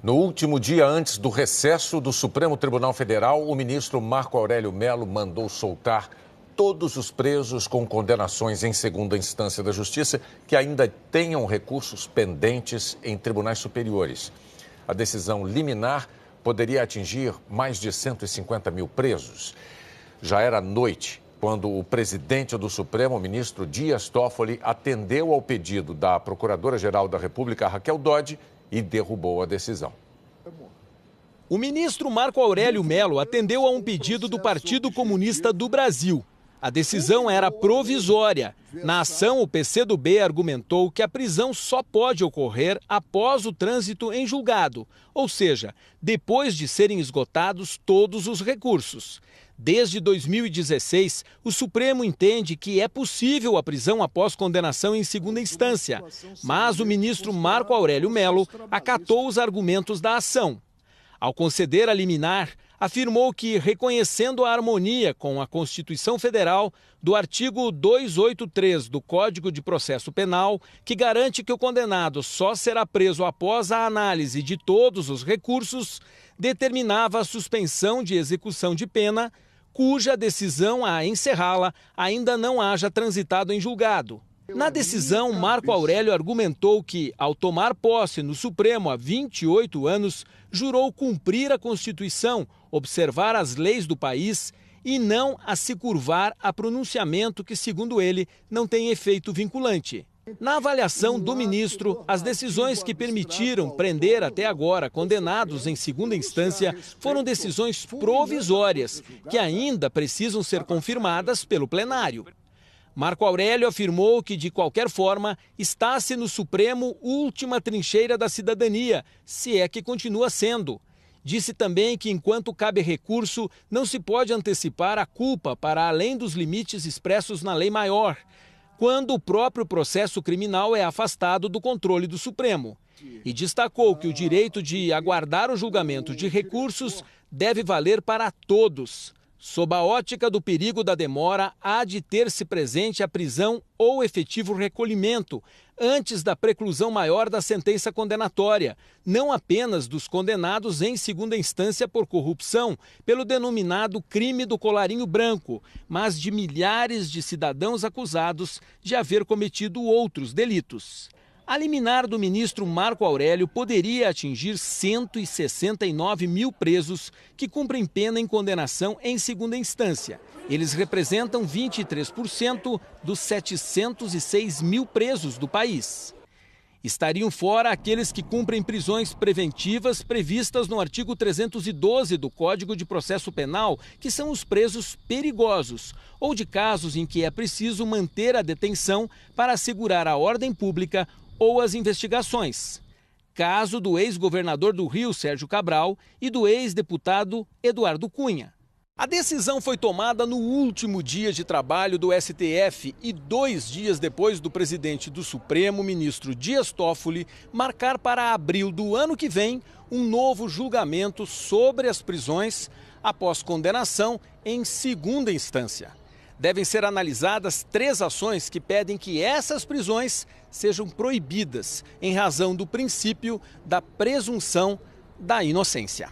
No último dia antes do recesso do Supremo Tribunal Federal, o ministro Marco Aurélio Mello mandou soltar todos os presos com condenações em segunda instância da Justiça que ainda tenham recursos pendentes em tribunais superiores. A decisão liminar poderia atingir mais de 150 mil presos. Já era noite quando o presidente do Supremo, o ministro Dias Toffoli, atendeu ao pedido da Procuradora-Geral da República, Raquel Dodge, e derrubou a decisão. O ministro Marco Aurélio Mello atendeu a um pedido do Partido Comunista do Brasil. A decisão era provisória. Na ação, o PCdoB argumentou que a prisão só pode ocorrer após o trânsito em julgado, ou seja, depois de serem esgotados todos os recursos. Desde 2016, o Supremo entende que é possível a prisão após condenação em segunda instância, mas o ministro Marco Aurélio Mello acatou os argumentos da ação. Ao conceder a liminar, afirmou que, reconhecendo a harmonia com a Constituição Federal do artigo 283 do Código de Processo Penal, que garante que o condenado só será preso após a análise de todos os recursos, determinava a suspensão de execução de pena, cuja decisão a encerrá-la ainda não haja transitado em julgado. Na decisão, Marco Aurélio argumentou que, ao tomar posse no Supremo há 28 anos, jurou cumprir a Constituição, observar as leis do país e não a se curvar a pronunciamento que, segundo ele, não tem efeito vinculante. Na avaliação do ministro, as decisões que permitiram prender até agora condenados em segunda instância foram decisões provisórias, que ainda precisam ser confirmadas pelo plenário. Marco Aurélio afirmou que, de qualquer forma, está-se no Supremo última trincheira da cidadania, se é que continua sendo. Disse também que, enquanto cabe recurso, não se pode antecipar a culpa para além dos limites expressos na lei maior, quando o próprio processo criminal é afastado do controle do Supremo. E destacou que o direito de aguardar o julgamento de recursos deve valer para todos. Sob a ótica do perigo da demora, há de ter-se presente a prisão ou efetivo recolhimento, antes da preclusão maior da sentença condenatória, não apenas dos condenados em segunda instância por corrupção, pelo denominado crime do colarinho branco, mas de milhares de cidadãos acusados de haver cometido outros delitos. A liminar do ministro Marco Aurélio poderia atingir 169 mil presos que cumprem pena em condenação em segunda instância. Eles representam 23% dos 706 mil presos do país. Estariam fora aqueles que cumprem prisões preventivas previstas no artigo 312 do Código de Processo Penal, que são os presos perigosos, ou de casos em que é preciso manter a detenção para assegurar a ordem pública ou as investigações. Caso do ex-governador do Rio, Sérgio Cabral, e do ex-deputado Eduardo Cunha. A decisão foi tomada no último dia de trabalho do STF e 2 dias depois do presidente do Supremo, ministro Dias Toffoli, marcar para abril do ano que vem um novo julgamento sobre as prisões após condenação em segunda instância. Devem ser analisadas 3 ações que pedem que essas prisões sejam proibidas em razão do princípio da presunção da inocência.